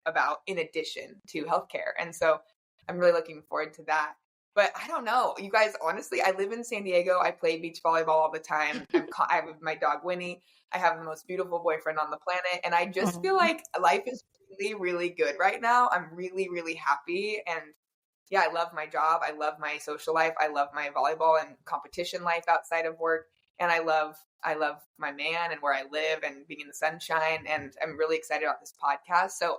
about in addition to healthcare. And so I'm really looking forward to that. But I don't know, you guys, honestly, I live in San Diego. I play beach volleyball all the time. I have my dog, Winnie. I have the most beautiful boyfriend on the planet. And I just feel like life is really, really good right now. I'm really, really happy. And yeah, I love my job. I love my social life. I love my volleyball and competition life outside of work. And I love my man and where I live and being in the sunshine. And I'm really excited about this podcast. So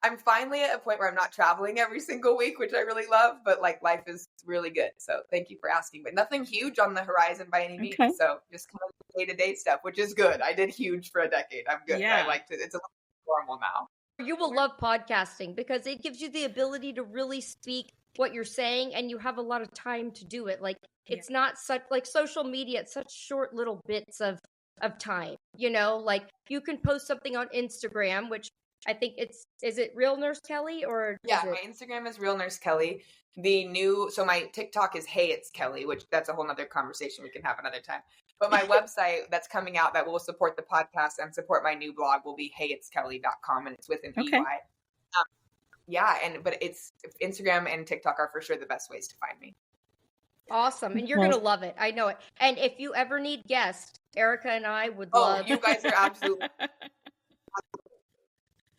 I'm finally at a point where I'm not traveling every single week, which I really love, but like life is really good. So thank you for asking, but nothing huge on the horizon by any means. So just kind of day-to-day stuff, which is good. I did huge for a decade. I'm good. Yeah. I liked it. It's a little normal now. You will love podcasting because it gives you the ability to really speak what you're saying, and you have a lot of time to do it. Like it's not such like social media, it's such short little bits of time, like you can post something on Instagram, which I think is it Real Nurse Kelley or? Yeah, my Instagram is Real Nurse Kelley. So my TikTok is Hey It's Kelley, which that's a whole nother conversation we can have another time. But my website that's coming out that will support the podcast and support my new blog will be heyitskelly.com, and it's with an EY. But it's Instagram and TikTok are for sure the best ways to find me. Awesome. And you're going to love it. I know it. And if you ever need guests, Erica and I would love. Oh, you guys are absolutely.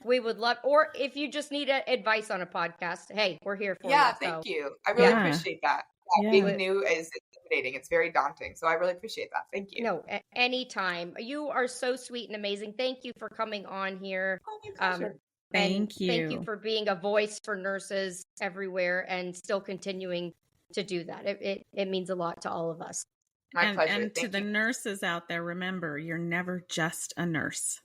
We would love, or if you just need advice on a podcast, hey, we're here for you. Yeah, thank you. I really appreciate that. Being new is intimidating. It's very daunting. So I really appreciate that. Thank you. No, anytime. You are so sweet and amazing. Thank you for coming on here. Oh, my pleasure. Thank you. Thank you for being a voice for nurses everywhere and still continuing to do that. It means a lot to all of us. My pleasure. And to the nurses out there, remember, you're never just a nurse.